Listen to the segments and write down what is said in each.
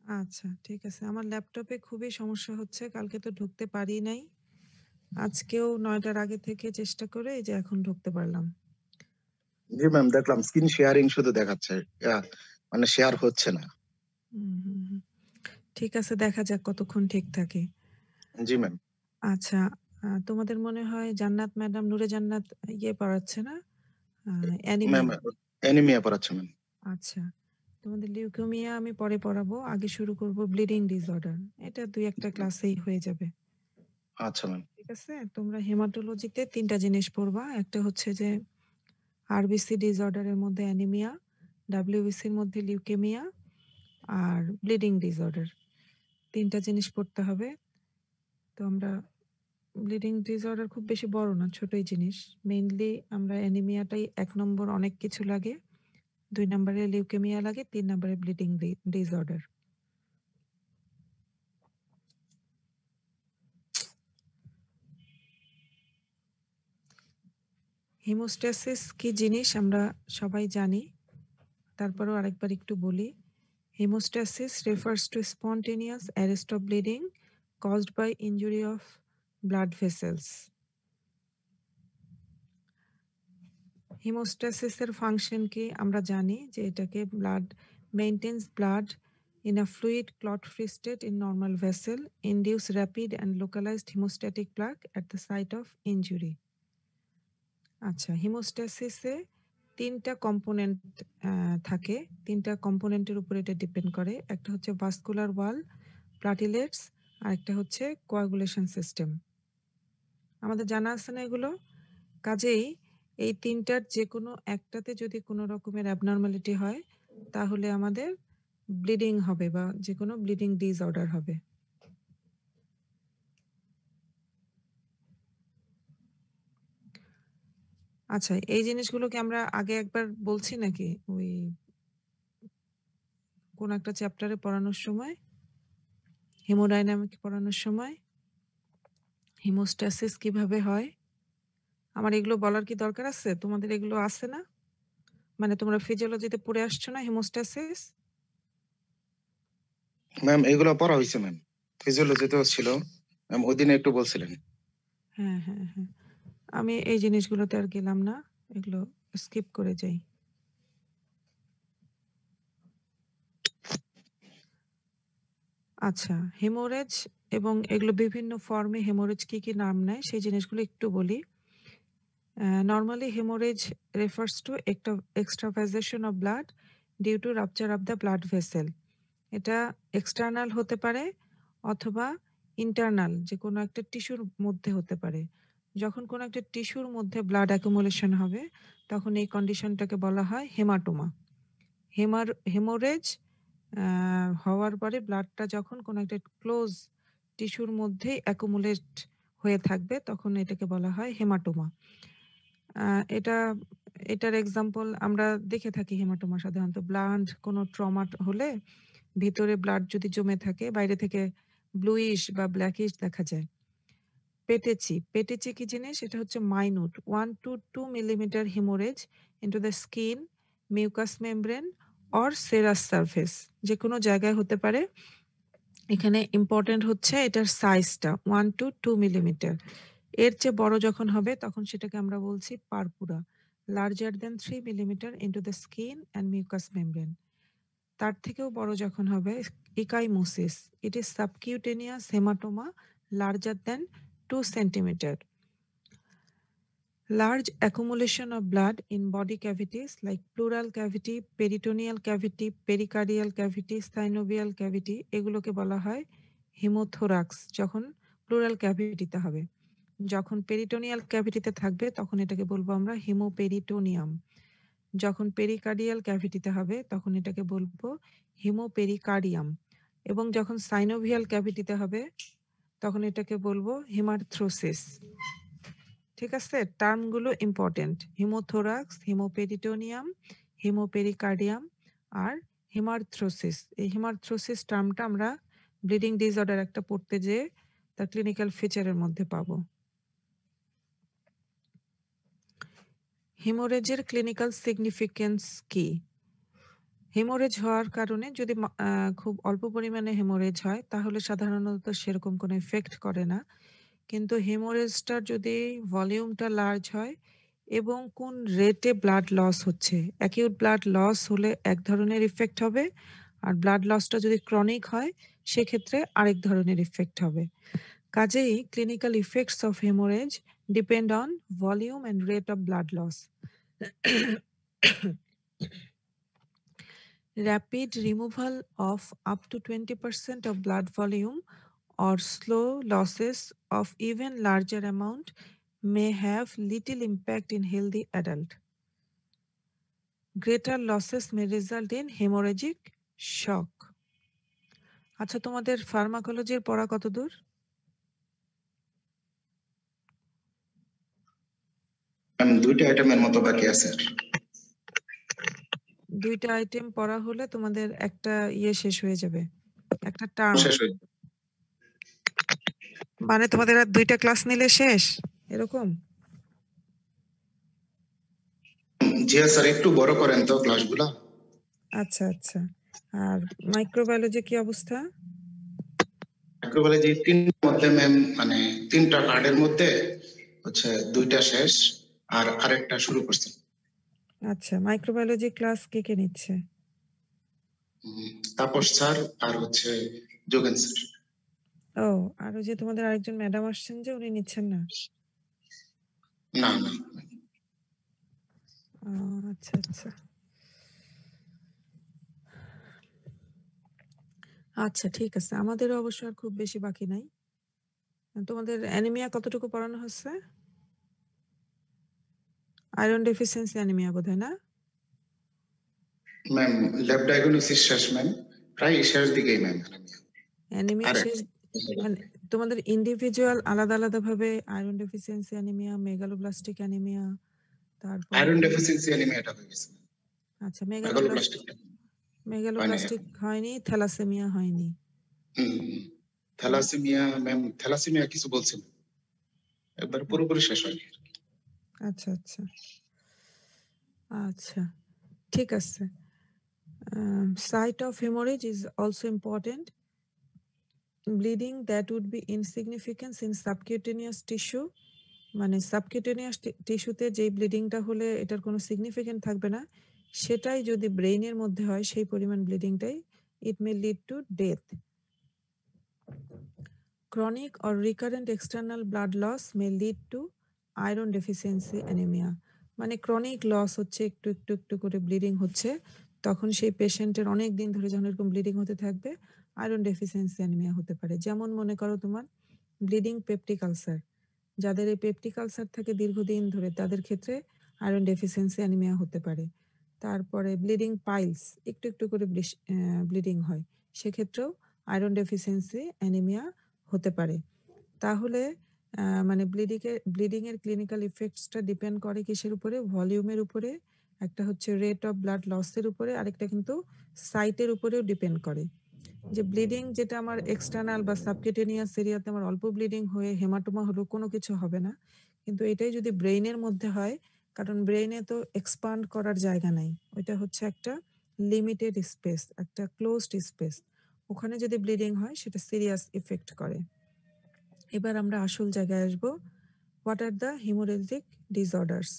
আচ্ছা, ঠিক আছে। আমার ল্যাপটপে খুবই সমস্যা হচ্ছে। কালকে তো ঢুকতে পারি নাই। আজকেও ৯ টার আগে থেকে চেষ্টা করে এই যে এখন ঢুকতে পারলাম। জি ম্যাম, দেখলাম স্ক্রিন শেয়ারিং শুধু দেখাচ্ছে, মানে শেয়ার হচ্ছে না। হুম, হুম, হুম। ঠিক আছে, দেখা যাক কতক্ষণ ঠিক থাকে। জি ম্যাম। আচ্ছা, তোমাদের মনে হয় জান্নাত ম্যাডাম, নূরে জান্নাত পড়াচ্ছে না? Ma'am, anaemia. অ্যানিমিয়া পড়াচ্ছে ম্যাম। আচ্ছা। তোমাদের লিউকেমিয়া আমি পরে পড়াবো। আগে শুরু করব ব্লিডিং ডিসঅর্ডার। এটা ২-১ টা ক্লাসেই হয়ে যাবে। আচ্ছা ম্যাম। ঠিক আছে? তোমরা হেমাটোলজিতে ৩ টা জিনিস পড়বা। একটা হচ্ছে যে আরবিসি ডিসঅর্ডারের মধ্যে অ্যানিমিয়া, ডাব্লিউবিসির মধ্যে লিউকেমিয়া আর ব্লিডিং ডিসঅর্ডার। ৩ টা জিনিস পড়তে হবে। তো আমরা ব্লিডিং ডিসঅর্ডার খুব বেশি বড় না, ছোটই জিনিস। মেইনলি আমরা অ্যানিমিয়াটাই ১ নম্বর, অনেক কিছু লাগে। ২ নম্বরে লিউকেমিয়া লাগে, ৩ নম্বরে ব্লিডিং ডিসঅর্ডার। হিমোস্ট্যাসিস কি জিনিস আমরা সবাই জানি। তারপরেও আরেকবার একটু বলি। Hemostasis refers to spontaneous arrest of bleeding caused by injury of blood vessels. হিমোস্ট্যাসিসের ফাংশন কি আমরা জানি যে এটাকে blood maintenance blood in a fluid clot-free state in normal vessel, induce rapid and localized hemostatic plaque at the site of injury. আচ্ছা, হিমোস্ট্যাসিসে ৩ টা component থাকে। ৩ টা কম্পোনেন্টের উপর এটা ডিপেন্ড করে। একটা হচ্ছে ভাস্কুলার ওয়াল, প্লাটিলেটস, আরেকটা হচ্ছে কোয়াগুলেশন সিস্টেম। আমাদের জানা আছে না এগুলো? কাজেই এই ৩ টার যেকোনো একটাতে যদি কোনো রকমের অ্যাবনরমালিটি হয়, তাহলে আমাদের ব্লিডিং হবে বা যেকোনো ব্লিডিং ডিসঅর্ডার হবে। আচ্ছা, এই জিনিসগুলোকে আমরা আগে একবার বলছি নাকি? ওই কোন একটা চ্যাপ্টারে পড়ানোর সময়, হেমোডাইনামিক পড়ানোর সময়, হিমোস্ট্যাসিস কিভাবে হয়? আমার এগুলো বলার কি দরকার আছে? তোমাদের এগুলো আছে না? মানে তোমরা ফিজিওলজিতে পড়ে আসছো না হিমোস্ট্যাসিস? ম্যাম, এগুলো পড়া হয়েছে ম্যাম, ফিজিওলজিতেও ছিল ম্যাম, ওই দিনে একটু বলছিলেন। হ্যাঁ, হ্যাঁ, হ্যাঁ। আমি এই জিনিসগুলোতে আর গেলাম না। এগুলো স্কিপ করে যাই। আচ্ছা, হেমোরেজ এবং এগুলো বিভিন্ন ফর্মে হেমোরেজ কি নাম নেয় সেই জিনিসগুলো একটু বলি। Normally hemorrhage refers to extravasation of blood due to rupture of the blood vessel. এটা এক্সটার্নাল হতে পারে অথবা ইন্টারনাল, যে কোনো একটা টিস্যুর মধ্যে হতে পারে। যখন কোনো একটা টিস্যুর মধ্যে ব্লাড অ্যাকুমুলেশন হবে, তখন এই কন্ডিশনটাকে বলা হয় হেমাটোমা। হেমোরেজ হওয়ার পরে ব্লাডটা যখন কোনো একটা ক্লোজ টিস্যুর মধ্যে অ্যাকুমুলেট হয়ে থাকবে, তখন এটাকে বলা হয় হেমাটোমা। এটা এটার এক্সাম্পল আমরা দেখে থাকি। হেমাটোমা সাধারণত ব্লাড কোনো ট্রমা হলে ভিতরে ব্লাড যদি জমে থাকে, বাইরে থেকে ব্লুইশ বা ব্ল্যাকিশ দেখা যায়। পেটেচি কি জিনিস? এটা হচ্ছে minute 1 to 2 millimetre haemorrhage into the skin, mucus membrane or serous surface. যে কোনো জায়গায় হতে পারে। এখানে ইম্পর্টেন্ট হচ্ছে এটার সাইজটা 1 to 2 মিলিমিটার। এর চেয়ে বড় যখন হবে তখন সেটাকে আমরা বলছি purpura, larger than 3 millimetre into the skin and mucous membrane. তার থেকেও বড় যখন হবে ecchymosis. It is subcutaneous haematoma larger than 2 centimetre. Large accumulation of blood in body cavities like pleural cavity, peritoneal cavity, pericardial cavity, synovial cavity এগুলোকে বলা হয় haemothorax. যখন plural ক্যাভিটিতে হবে, যখন পেরিটোনিয়াল ক্যাভিটিতে থাকবে তখন এটাকে বলবো আমরা হিমোপেরিটোনিয়াম। যখন পেরিকার্ডিয়াল ক্যাভিটিতে হবে তখন এটাকে বলবো হিমোপেরিকার্ডিয়াম। এবং যখন সাইনোভিয়াল ক্যাভিটিতে হবে তখন এটাকে বলবো হেমার্থ্রোসিস। ঠিক আছে, টার্মগুলো ইম্পর্টেন্ট। হিমোথোরাক্স, হিমোপেরিটোনিয়াম, হিমোপেরিকার্ডিয়াম আর হেমার্থ্রোসিস। এই হেমার্থ্রোসিস টার্মটা আমরা ব্লিডিং ডিসঅর্ডার একটা পড়তে যেয়ে তার ক্লিনিক্যাল ফিচারের মধ্যে পাবো। হেমোরেজের ক্লিনিক্যাল সিগনিফিকেন্স কি? হেমোরেজ হওয়ার কারণে যদি খুব অল্প পরিমাণে হেমোরেজ হয় তাহলে সাধারণত সেরকম কোনো ইফেক্ট করে না। কিন্তু হেমোরেজটার যদি ভলিউমটা লার্জ হয় এবং কোন রেটে ব্লাড লস হচ্ছে, অ্যাকিউট ব্লাড লস হলে এক ধরনের ইফেক্ট হবে, আর ব্লাড লসটা যদি ক্রনিক হয় সেক্ষেত্রে আরেক ধরনের ইফেক্ট হবে। কাজেই clinical effects of haemorrhage depend on volume and rate of blood loss. Rapid removal of up to 20% of blood volume or slow losses of even larger amount may have little impact in healthy adult. Greater losses may result in hemorrhagic shock. আচ্ছা, তোমাদের ফার্মাকোলজির পড়া কতদূর? দুইটা আইটেমের মতো বাকি আছে। দুইটা আইটেম পড়া হলে তোমাদের একটা শেষ হয়ে যাবে, একটা টার্ম। শেষ হয়ে মানে তোমাদের আর দুইটা ক্লাস নিলে শেষ, এরকম? জি স্যার, একটু বড় করেন তো ক্লাসগুলা। আচ্ছা আচ্ছা। আর মাইক্রোবায়োলজি কি অবস্থা? মাইক্রোবায়োলজি তিনটার মধ্যে ম্যাম, মানে তিনটা কার্ডের মধ্যে হচ্ছে দুইটা শেষ আর আরেকটা শুরু করছে। আচ্ছা, মাইক্রোবায়োলজি ক্লাস কে কে নিচ্ছে? তাপস স্যার আর হচ্ছে যোগেন স্যার। ও, আর ওই যে তোমাদের আরেকজন ম্যাডাম আসছেন যে, উনি নিচ্ছেন না? না না, আচ্ছা আচ্ছা আচ্ছা, ঠিক আছে। আমাদেরও অবশ্য আর খুব বেশি বাকি নাই। তোমাদের অ্যানিমিয়া কতটুকু পড়ানো হচ্ছে? আয়রন ডেফিসিয়েন্সি অ্যানিমিয়া বোধহয়, না? ম্যাম ল্যাব ডায়াগনোসিস শেষ ম্যাম, প্রায় শেষ দিকেই ম্যাম। অ্যানিমিয়া শেষ মানে তোমাদের ইন্ডিভিজুয়াল আলাদা আলাদা ভাবে iron deficiency anaemia, megaloblastic anaemia, তারপর আয়রন ডেফিসিয়েন্সি অ্যানিমিয়াটা হয়ে গেছে। আচ্ছা, মেগালোব্লাস্টিক হয়নি, থ্যালাসেমিয়া হয়নি। থ্যালাসেমিয়া ম্যাম, থ্যালাসেমিয়া কিছু বলছেন, একবার পুরোপুরি শেষ হয়নি। আচ্ছা আচ্ছা আচ্ছা, ঠিক আছে। Site of hemorrhage is also important. Bleeding that would be insignificant in subcutaneous tissue, মানে সাবকিউটেনিয়াস টিস্যুতে যেই ব্লিডিংটা হলে এটার কোনো সিগনিফিকেন্ট থাকবে না, সেটাই যদি ব্রেইনের মধ্যে হয় সেই পরিমাণ ব্লিডিংটাই, it may lead to death. Chronic or recurrent external blood loss may lead to iron deficiency anemia. মানে ক্রনিক লস হচ্ছে, একটু একটু একটু করে ব্লিডিং হচ্ছে, তখন সেই পেশেন্টের অনেক দিন ধরে যখন এরকম ব্লিডিং হতে থাকবে, আয়রন ডেফিসিয়েন্সি অ্যানিমিয়া হতে পারে। যেমন মনে করো তোমার ব্লিডিং পেপটিক আলসার, যাদের এই পেপটিক আলসার থাকে দীর্ঘদিন ধরে, তাদের ক্ষেত্রে আয়রন ডেফিসিয়েন্সি অ্যানিমিয়া হতে পারে। তারপরে ব্লিডিং পাইলস, একটু একটু করে ব্লিডিং হয়, সেক্ষেত্রেও আয়রন ডেফিসিয়েন্সি অ্যানিমিয়া হতে পারে। তাহলে মানে ব্লিডিং এর ক্লিনিক্যাল ইফেক্টসটা ডিপেন্ড করে কিসের উপরে? ভলিউমের উপরে, একটা হচ্ছে রেট অফ ব্লাড লসের উপরে, আরেকটা কিন্তু সাইটের উপরেও ডিপেন্ড করে। যে ব্লিডিং যেটা আমার এক্সটার্নাল বা সাবকিউটেনিয়াস এরিয়াতে আমার অল্প ব্লিডিং হয়ে হেমাটোমা হলো, কোনো কিছু হবে না। কিন্তু এটাই যদি ব্রেইনের মধ্যে হয়, কারণ ব্রেইনে তো এক্সপান্ড করার জায়গা নাই, ওইটা হচ্ছে একটা লিমিটেড স্পেস, একটা ক্লোজড স্পেস, ওখানে যদি ব্লিডিং হয় সেটা সিরিয়াস ইফেক্ট করে। এবার আমরা আসল জায়গায় আসবো। What are the haemorrhagic disorders?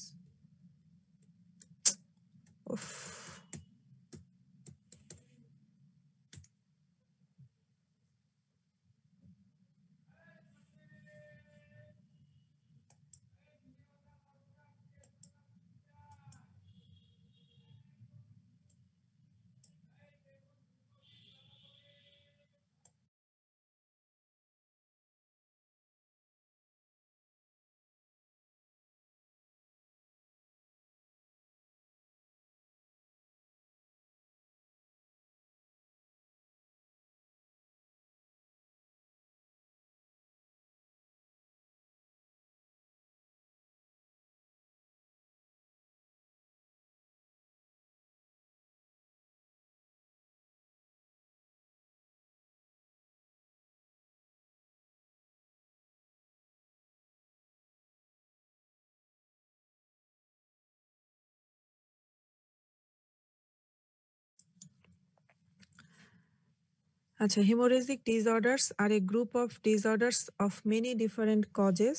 আচ্ছা, hemorrhagic disorders are a group of disorders of many different causes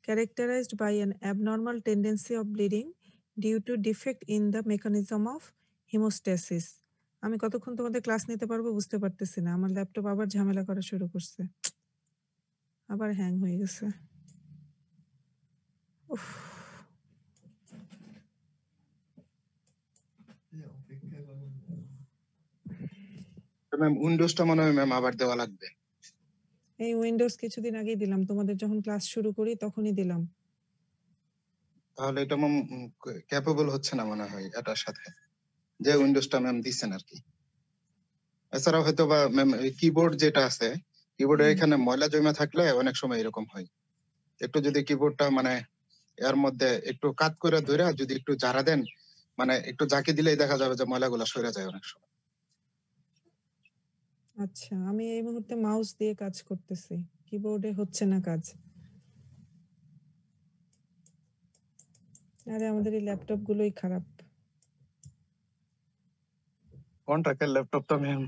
characterized by an abnormal tendency of bleeding due to defect in the mechanism of hemostasis. আমি কতক্ষণ তোমাদের class নিতে পারবো বুঝতে পারতেছি না, আমার ল্যাপটপ আবার ঝামেলা করা শুরু করছে, আবার হ্যাং হয়ে গেছে। উফ, ম্যাম উইন্ডোজটা মনে হয় ম্যাম আবার দেওয়া লাগবে। এই উইন্ডোজ কিছুদিন আগেই দিলাম, তোমাদের যখন ক্লাস শুরু করি তখনই দিলাম। তাহলে এটা ম্যাম ক্যাপেবল হচ্ছে না মনে হয় এটার সাথে, যে উইন্ডোজটা ম্যাম দিচ্ছেন আর কি। এছাড়াও হয়তো বা ম্যাম কিবোর্ড যেটা আছে, কিবোর্ডের হুম, এখানে ময়লা জমা থাকলে অনেক সময় এরকম হয়। একটু যদি কিবোর্ডটা মানে এর মধ্যে একটু কাত করে ধরে যদি একটু ঝাড়া দেন, মানে একটু জাকি দিলেই দেখা যাবে যে ময়লাগুলো সরে যায় অনেক সময়। আচ্ছা, আমি এই মুহূর্তে মাউস দিয়ে কাজ করতেছি, কিবোর্ডে হচ্ছে না কাজ। আরে আমাদের এই ল্যাপটপ গুলোই খারাপ। কন্ট্রাক্টের ল্যাপটপ তো ম্যাম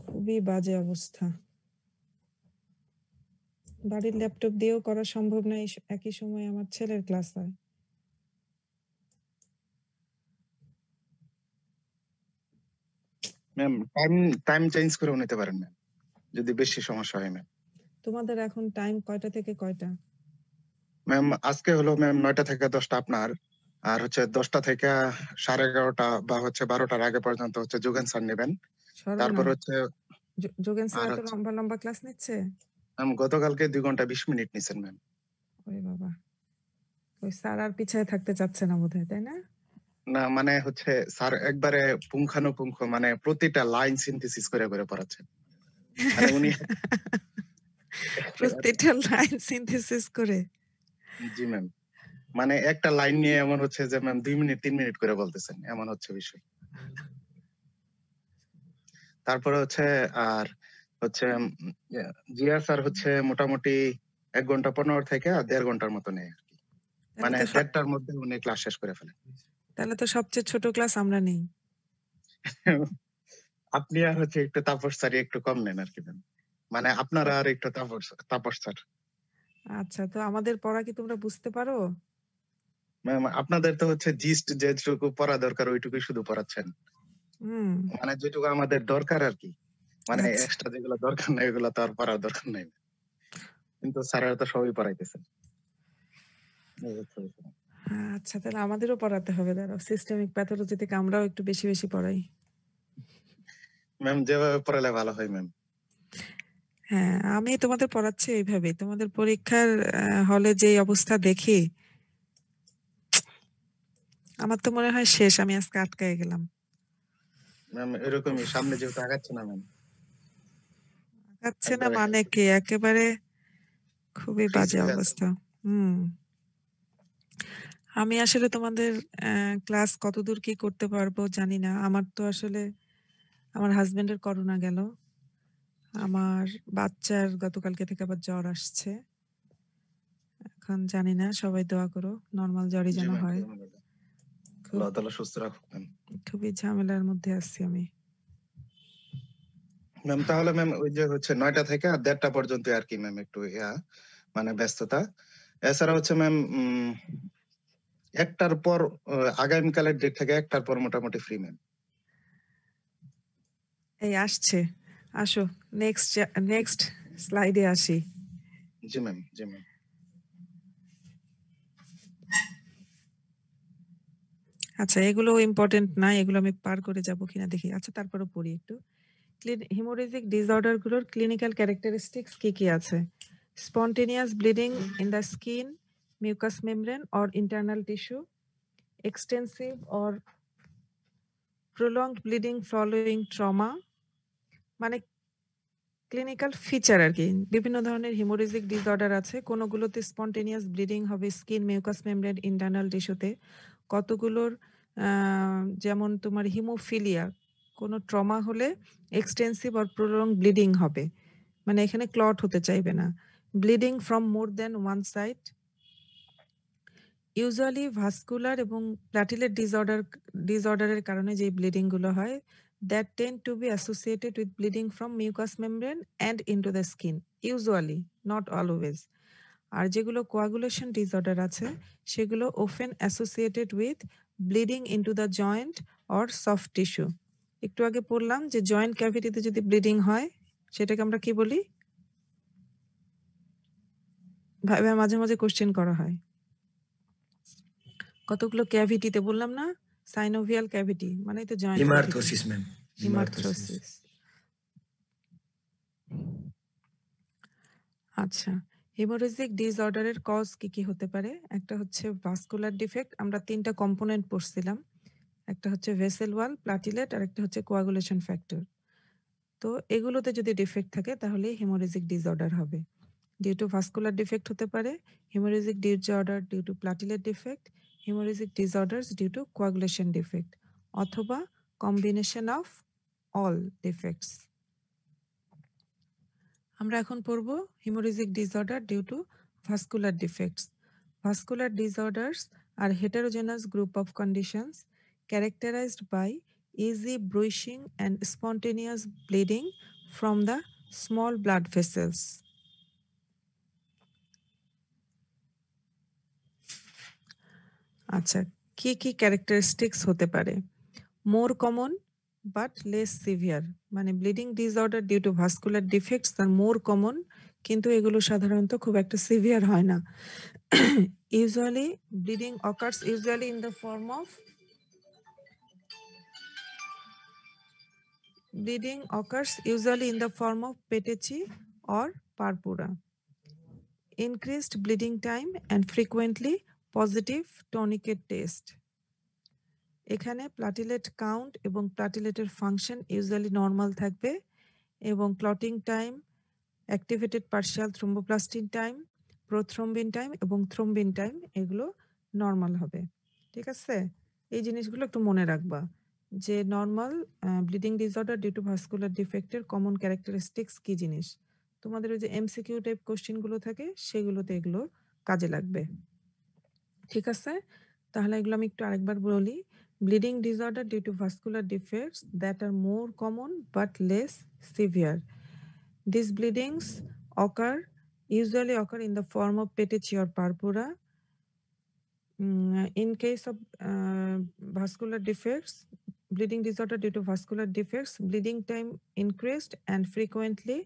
খুবই বাজে অবস্থা। বাড়ির ল্যাপটপ দিয়েও করা সম্ভব না, একই সময় আমার ছেলের ক্লাস হয়। ম্যাম টাইম টাইম চেঞ্জ করেও নিতে পারেন ম্যাম, যদি বেশি সমস্যা হয় ম্যাম। তোমাদের এখন টাইম কয়টা থেকে কয়টা? ম্যাম আজকে হলো ম্যাম 9টা থেকে 10টা আপনার, আর হচ্ছে 10টা থেকে 11:30 বা হচ্ছে 12টার আগে পর্যন্ত হচ্ছে যোগেন স্যার নেবেন। তারপর সর্বনাশ, হচ্ছে যোগেন স্যার আর এত হচ্ছে লম্বা লম্বা ক্লাস নিচ্ছে? ম্যাম গতকালকে 2 ঘন্টা 20 মিনিট নিছেন ম্যাম। ওরে বাবা, ওই স্যার আর পিছায় থাকতে চাচ্ছে না বোধহয়, তাই না? না মানে হচ্ছে স্যার একবারে পুঙ্খানুপুঙ্খ মানে প্রতিটা লাইন সিনথেসিস করে করে পড়াচ্ছেন। মানে উনি প্রত্যেকটা লাইন সিনথেসিস করে? জি ম্যাম, মানে একটা লাইন নিয়ে এমন হচ্ছে যে ম্যাম 2 মিনিট 3 মিনিট করে বলতেছেন, এমন হচ্ছে বিষয়। তারপরে হচ্ছে আর হচ্ছে জিয়া স্যার হচ্ছে মোটামুটি 1 ঘন্টা 15 থেকে আর 1.5 ঘন্টার মতো নেয় আরকি। তাহলে মানে তো 1.5টার মধ্যে উনি ক্লাস শেষ করে ফেলেন। তাহলে তো সবচেয়ে ছোট ক্লাস আমরা নেই। আপনি আর হচ্ছে একটু তাপস স্যারই একটু কম নেন আরকি ম্যাম। মানে আপনারা আর একটু তাপস স্যার। আচ্ছা, তো আমাদের পড়া কি তোমরা বুঝতে পারো? ম্যাম আপনাদের তো হচ্ছে জিস্ট যেটুকু পড়া দরকার ওইটুকুই শুধু পড়াচ্ছেন। হুম, মানে যেটুকু আমাদের দরকার আরকি। মানে আচ্ছা। এক্সট্রা যেগুলো দরকার নাই ওগুলো তো আর পড়ার দরকার নাই। কিন্তু স্যারেরা তো সবই পড়াইতেছেন। এই হচ্ছে বিষয়। আচ্ছা, তাহলে আমাদেরও পড়াতে হবে, দাঁড়াও, সিস্টেমিক প্যাথোলজি থেকে আমরাও একটু বেশি বেশি পড়াই। ম্যাম যেভাবে পড়ালে ভালো হয় ম্যাম। হ্যাঁ, আমি তোমাদের পড়াচ্ছি এইভাবেই। তোমাদের পরীক্ষার হলে যে অবস্থা দেখি, আমার তো মনে হয় শেষ, আমি আজকে আটকায় গেলাম। ম্যাম উফ, এরকমই সামনে যেহেতু আগাচ্ছে না ম্যাম, আগাচ্ছে না একবারে মানে কি, একেবারে খুবই ফ্রিজ বাজে হয়ে আছে। অবস্থা। হুম, আমি আসলে তোমাদের ক্লাস কতদূর কি করতে পারবো জানি না। আমার তো আসলে আমার হাজবেন্ডের করোনা গেল, আমার বাচ্চার গতকালকে থেকে আবার জ্বর আসছে। এখন জানি না, সবাই দোয়া করো নর্মাল জ্বরই জি যেন ম্যাম, হয়। আলহামদুলিল্লাহ। খুব আল্লাহ তাআলা সুস্থ রাখুক ম্যাম। খুবই ঝামেলার মধ্যে আছি আমি। ম্যাম তাহলে ম্যাম ওই যে হচ্ছে 9টা থেকে আর 1:30টা পর্যন্ত আরকি ম্যাম একটু মানে ব্যস্ততা। এছাড়া হচ্ছে ম্যাম 1টার পর আগামীকালের ডেট থেকে 1টার পর মোটামুটি ফ্রি ম্যাম। এই আসছে, আসো, নেক্সট নেক্সট স্লাইডে আসি। জি ম্যাম, জি ম্যাম। আচ্ছা, এগুলো ইম্পর্টেন্ট না, এগুলো আমি পার করে যাব কিনা দেখি। আচ্ছা, তারপরে পড়ি একটু। হিমোরেজিক ডিসঅর্ডার গুলোর ক্লিনিক্যাল ক্যারেক্টারিস্টিক্স কি কি আছে? Spontaneous bleeding in the skin, mucus membrane or internal tissue, extensive or prolonged bleeding following trauma, মানে ক্লিনিক্যাল ফিচার আর কি। বিভিন্ন ধরনের হিমোরেজিক ডিসঅর্ডার আছে, কোনগুলোতে স্পন্টেনিয়াস ব্লিডিং হবে স্কিন, মিউকাস মেমব্রেন, ইন্টারনাল টিস্যুতে, কতগুলোর যেমন তোমার হিমোফিলিয়া, কোনো ট্রমা হলে এক্সটেন্সিভ অর প্রলং ব্লিডিং হবে, মানে এখানে ক্লট হতে চাইবে না। Bleeding from more than one side, usually vascular এবং প্ল্যাটিলেট ডিসঅর্ডারের কারণে যে ব্লিডিং গুলো হয়, that tend to be associated with bleeding from mucous membrane and into the skin, usually, not always. আর যেগুলো coagulation disorder আছে সেগুলো often associated with bleeding into the joint or soft tissue. একটু আগে পড়লাম যে জয়েন্ট ক্যাভিটিতে যদি ব্লিডিং হয় সেটাকে আমরা কি বলি? ভাইবা মাঝে মাঝে কোশ্চেন করা হয়। কতগুলো ক্যাভিটিতে বললাম না? সাইনোভিয়াল ক্যাভিটি মানে তো জয়েন্ট ক্যাভিটি। হেমার্থ্রোসিস ম্যাম, হেমার্থ্রোসিস। আচ্ছা, হেমোরেজিক ডিসঅর্ডারের কজ কি কি হতে পারে? একটা হচ্ছে ভাস্কুলার ডিফেক্ট, আমরা ৩টা কম্পোনেন্ট পড়ছিলাম। একটা হচ্ছে ভেসেল ওয়াল, প্লাটিলেট আর একটা হচ্ছে কোয়াগুলেশন ফ্যাক্টর। তো এগুলোতে যদি ডিফেক্ট থাকে তাহলে হেমোরেজিক ডিসঅর্ডার হবে। ডিউ টু ভাস্কুলার ডিফেক্ট হতে পারে, haemorrhagic disorder due to platelet defect, haemorrhagic disorders due to coagulation defect, অথবা কম্বিনেশন অফ অল ডিফেক্টস। আমরা এখন পড়ব haemorrhagic disorder due to vascular defects. Vascular disorders are heterogeneous group of conditions characterized by easy bruising and spontaneous bleeding from the small blood vessels. আচ্ছা, কি কি characteristics হতে পারে? More common but less severe, মানে bleeding disorder due to vascular defects are more common, কিন্তু এগুলো সাধারণত খুব একটা সিভিয়ার হয় না। Usually bleeding occurs usually in the form of petechi or purpura. Increased bleeding time and frequently positive tourniquet test. এখানে platelet count এবং প্লাটিলেটের function usually normal থাকবে এবং clotting time, activated partial thromboplastin time, prothrombin time এবং থ্রোম্বিন time এগুলো normal হবে। ঠিক আছে, এই জিনিসগুলো একটু মনে রাখবা যে normal bleeding disorder due to vascular ডিফেক্টের কমন ক্যারেক্টারিস্টিক্স কি জিনিস। তোমাদের ওই যে এমসিকিউ টাইপ কোশ্চেনগুলো থাকে সেগুলোতে এগুলো কাজে লাগবে। ঠিক আছে, তাহলে এগুলো আমি একটু আরেকবার বলি। Bleeding disorder due to vascular defects that are more common but less severe. These bleedings usually occur in the form of petechi or purpura. In case of vascular defects, bleeding disorder due to vascular defects, bleeding time increased and frequently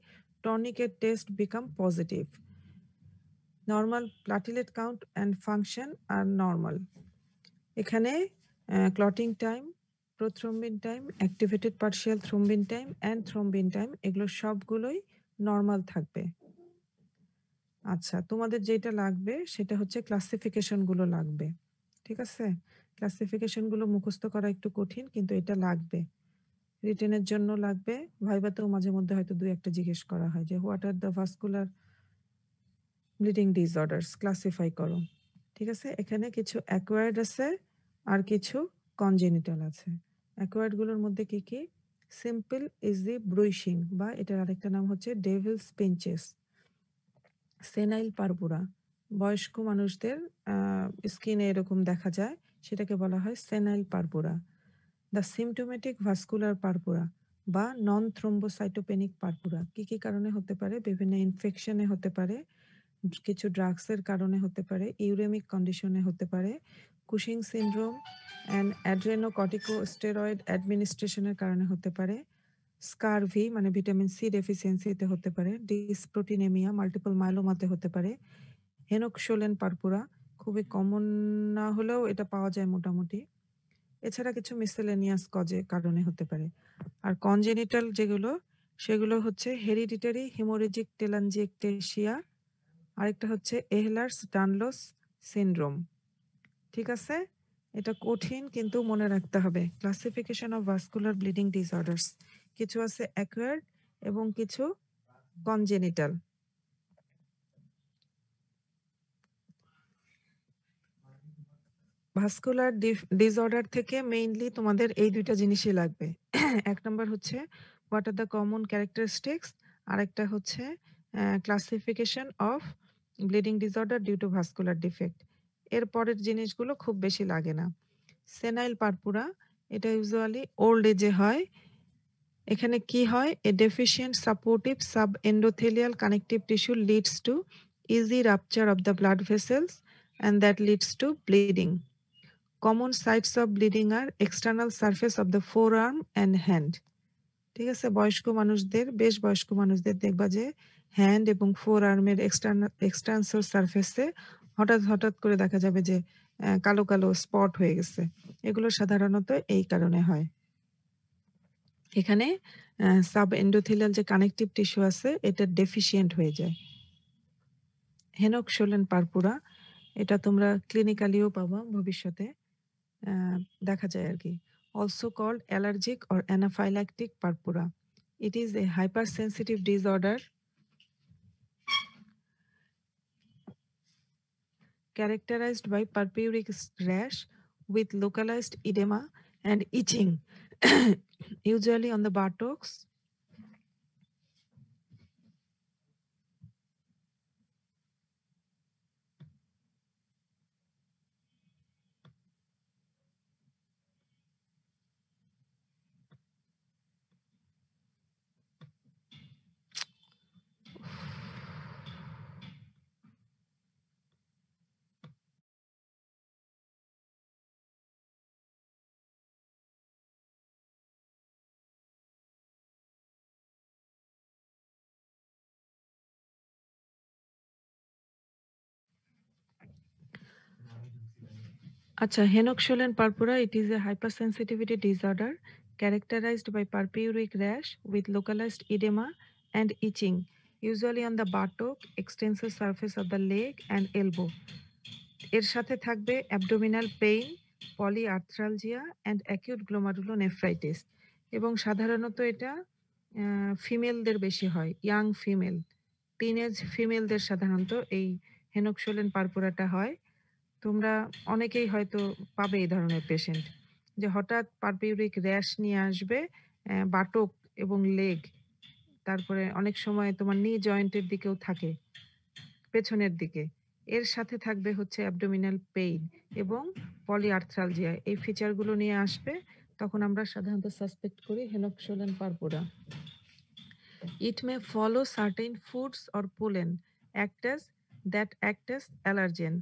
tourniquet test become positive. Normal platelet count and function are normal. এখানে clotting time, prothrombin time, activated partial thrombin time and thrombin time এগুলো সবগুলোই normal থাকবে। আচ্ছা, তোমাদের যেটা লাগবে সেটা হচ্ছে ক্লাসিফিকেশন গুলো লাগবে। ঠিক আছে, ক্লাসিফিকেশন গুলো মুখস্থ করা একটু কঠিন, কিন্তু এটা লাগবে, রিটেনের জন্য লাগবে। ভাইভাতেও মাঝে মধ্যে হয়তো দুই একটা জিজ্ঞেস করা হয় যে what are the vascular bleeding disorders, classify করো। ঠিক আছে, এখানে কিছু অ্যাকোয়ার্ড আছে আর কিছু কনজেনিটাল আছে। অ্যাকোয়ার্ড গুলোর মধ্যে কি কি? সিম্পল ইজি ব্রুইশিং বা এটার আরেকটা নাম হচ্ছে ডেভিলস পিঞ্চেস, সেনাইল পারপুরা, বয়স্ক মানুষদের স্কিনে এরকম দেখা যায়, সেটাকে বলা হয় senile purpura. The symptomatic vascular purpura বা নন থ্রোম্বোসাইটোপেনিক পারপুরা কি কি কারণে হতে পারে? বিভিন্ন ইনফেকশনে হতে পারে, কিছু ড্রাগসের কারণে হতে পারে, ইউরেমিক কন্ডিশনে হতে পারে, কুশিং সিনড্রোম অ্যান্ড অ্যাড্রেনোকর্টিকোস্টেরয়েড অ্যাডমিনিস্ট্রেশনের কারণে হতে পারে, স্কারভি মানে ভিটামিন সি ডেফিসিয়েন্সিতে হতে পারে, ডিসপ্রোটিনেমিয়া মাল্টিপল মাইলোমাতে হতে পারে, হেনোক্সোলেন পারপুরা খুবই কমন না হলেও এটা পাওয়া যায় মোটামুটি। এছাড়া কিছু মিসেলেনিয়াস কজে কারণে হতে পারে। আর কনজেনিটাল যেগুলো সেগুলো হচ্ছে হেরিডিটারি হেমোরেজিক টেলাঞ্জিয়েকটেশিয়া, আরেকটা হচ্ছে এহলার্স ডানলস সিনড্রোম। ঠিক আছে, এটা কঠিন কিন্তু মনে রাখতে হবে। Classification of vascular bleeding disorders, কিছু আছে অ্যাকোয়ার্ড এবং কিছু কনজেনিটাল। ভাস্কুলার ডিসঅর্ডার থেকে মেইনলি তোমাদের এই দুইটা জিনিসই লাগবে। এক নম্বর হচ্ছে what are the common characteristics, আর একটা হচ্ছে classification of bleeding disorder due to vascular defect. এর পরের জিনিসগুলো খুব বেশি লাগে না। সেনাইল পারপুরা, এটা ইউজুয়ালি ওল্ড এজে হয় এখানে কি হয়? A deficient supportive subendothelial connective tissue leads to easy rupture of the blood vessels and that leads to bleeding. Common sites of bleeding are external surface of the forearm and hand. ঠিক আছে? বেশ বয়স্ক মানুষদের দেখবা যে hand এবং four আর্মের external সারফেসে হঠাৎ করে দেখা যাবে যে কালো কালো স্পট হয়ে গেছে। এগুলো সাধারণত এই কারণে হয়। এখানে সাব এন্ডোথেলিয়াল যে কানেকটিভ টিস্যু আছে এটা ডেফিসিয়েন্ট হয়ে যায়। হেনক-শোলেন পারপুরা এটা তোমরা ক্লিনিক্যালিও পাবা ভবিষ্যতে দেখা যায় আরকি। Also called allergic or anaphylactic purpura. It is a hypersensitive disorder characterized by purpuric rash with localized edema and itching, usually on the buttocks. Acha, Henoch-Schönlein purpura, it is a hypersensitivity disorder characterized by purpuric rash with localized edema and itching, usually on the buttock, extensor surface of the leg and elbow. এর সাথে থাকবে abdominal pain, polyarthralgia and acute গ্লোমারুলোনেফ্রাইটিস এবং সাধারণত এটা ফিমেলদের বেশি হয়, young female, teenage ফিমেলদের সাধারণত এই হেনক-শোলেন পারপুরাটা হয়। তোমরা অনেকেই হয়তো পাবে এই ধরনের পেশেন্ট যে হঠাৎ পারপিউরিক র্যাশ নিয়ে আসবে বাটক এবং লেগ, তারপরে অনেক সময় তোমার নি জয়েন্টের দিকেও থাকে পেছনের দিকে। এর সাথে থাকবে হচ্ছে অ্যাবডোমিনাল পেইন এবং পলিআর্থ্রালজিয়া। এই ফিচারগুলো নিয়ে আসবে, তখন আমরা সাধারণত সাসপেক্ট করি হেনক-শোলেন purpura. It may follow certain foods or pollen act as allergen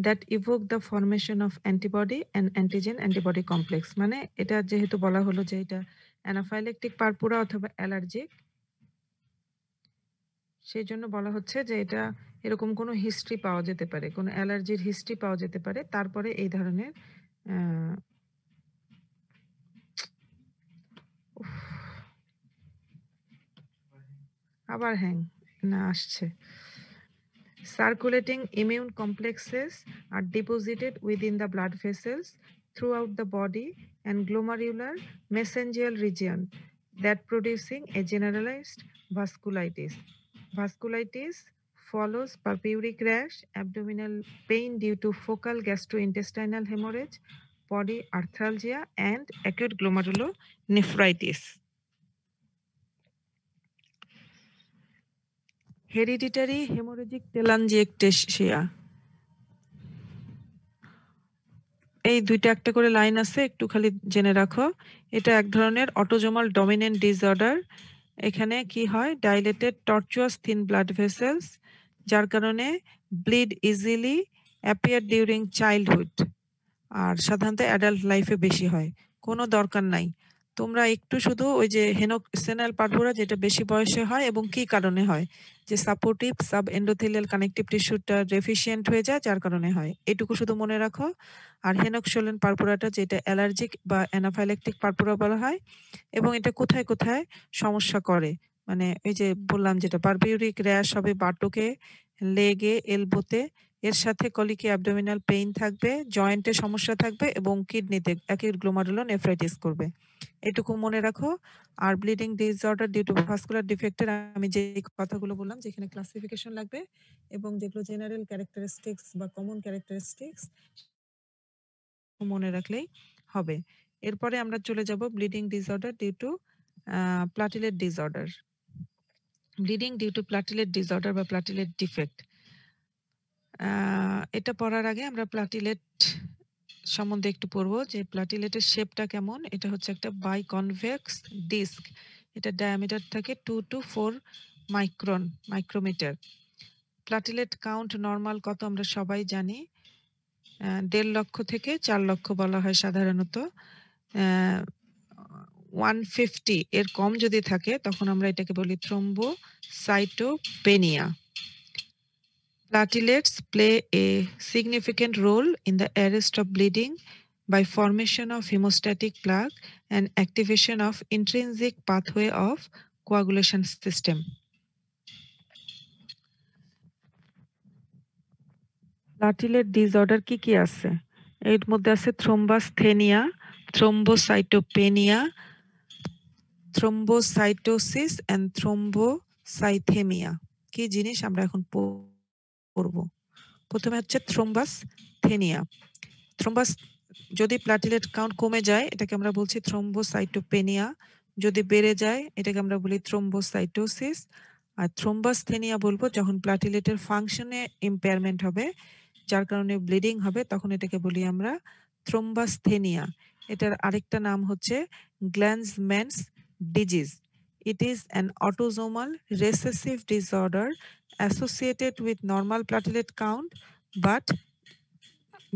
that evoke the formation of antibody and antigen antibody complex. মানে এটা যেহেতু বলা হলো যে এটা অ্যানাফাইলেকটিক পারপুরা অথবা অ্যালার্জিক, সেই জন্য বলা হচ্ছে যে এটা এরকম কোনো হিস্ট্রি পাওয়া যেতে পারে, কোনো অ্যালার্জির হিস্ট্রি পাওয়া যেতে পারে, তারপরে এই ধরনের আবার হ্যাং না আসছে। Circulating immune complexes are deposited within the blood vessels throughout the body and glomerular mesangial region that producing a generalized vasculitis. Vasculitis follows purpuric rash, abdominal pain due to focal gastrointestinal hemorrhage, polyarthralgia and acute glomerulonephritis. Hereditary hemorrhagic telangiectasia. এই দুইটা একটা করে line আছে, একটু খালি জেনে রাখো। এটা এক ধরনের অটোজোমাল ডমিনেন্ট ডিসঅর্ডার। এখানে কি হয়? Dilated tortuous thin blood vessels, যার কারণে bleed easily appear during childhood, আর সাধারণত অ্যাডাল্ট লাইফে বেশি হয়। কোনো দরকার নাই, তোমরা একটু শুধু ওই যে হেনক-শোলেন পারপুরা যেটা বেশি বয়সে হয় এবং কি কারণে হয়, যে সাপোর্টিভ সাব এন্ডোথেলিয়াল কানেকটিভ টিস্যুটা ডেফিসিয়েন্ট হয়ে যায়, যার কারণে হয়, এটুকু শুধু মনে রাখো। আর হেনক-শোলেন পারপুরাটা যেটা অ্যালার্জিক বা অ্যানাফাইল্যাকটিক পারপুরা বলা হয়, এবং এটা কোথায় কোথায় সমস্যা করে, মানে ওই যে বললাম যেটা পারপিউরিক র্যাশ হবে বাটকে, লেগে, এলবোতে, এর সাথে কলিকি অ্যাবডোমিনাল পেইন থাকবে, জয়েন্টে সমস্যা থাকবে এবং কিডনিতে অ্যাকিউট গ্লোমারুলোনেফ্রাইটিস করবে, এটুকু মনে রাখো। আর bleeding disorder due to vascular ডিফেক্টের আমি যে কথাগুলো বললাম, যেখানে ক্লাসিফিকেশন লাগবে এবং যেগুলো জেনারেল ক্যারেক্টারিস্টিক্স বা কমন ক্যারেক্টারিস্টিক্স মনে রাখলেই হবে। এরপরে আমরা চলে যাব bleeding disorder due to platelet disorder. Bleeding due to platelet disorder বা প্লাটিলেট ডিফেক্ট, এটা পড়ার আগে আমরা প্লাটিলেট সম্বন্ধে একটু পড়বো যে প্লাটিলেটের শেপটা কেমন। এটা হচ্ছে একটা বাইকনভেক্স ডিস্ক, এটার ডায়ামিটার থাকে 2 to 4 micrometre. Platelet count normal কত আমরা সবাই জানি, 1.5 লক্ষ থেকে 4 লক্ষ বলা হয় সাধারণত। 150 এর কম যদি থাকে তখন আমরা এটাকে বলি thrombocytopenia. Platelets play a significant role in the arrest of bleeding by formation of hemostatic plaque and activation of intrinsic pathway of coagulation system. Platelet disorder কি কি আছে? এর মধ্যে আছে থ্রোম্বাসথেনিয়া, থ্রোম্বোসাইটোপেনিয়া, থ্রোম্বোসাইটোসিস এন্ড থ্রোম্বোসাইথেমিয়া। কি জিনিস আমরা এখন পড়ব। প্রথমে হচ্ছে থ্রোম্বাসথেনিয়া। থ্রোম্বাস যদি প্লাটিলেট কাউন্ট কমে যায় এটাকে আমরা বলছি থ্রোম্বোসাইটোপেনিয়া, যদি বেড়ে যায় এটাকে আমরা বলি থ্রোম্বোসাইটোসিস। আর থ্রোম্বাসথেনিয়া বলবো যখন প্লাটিলেটের ফাংশনে ইম্পেয়ারমেন্ট হবে, যার কারণে ব্লিডিং হবে, তখন এটাকে বলি আমরা থ্রোম্বাসথেনিয়া। এটার আরেকটা নাম হচ্ছে গ্ল্যান্সম্যানস disease. It is an autosomal recessive disorder associated with normal platelet count but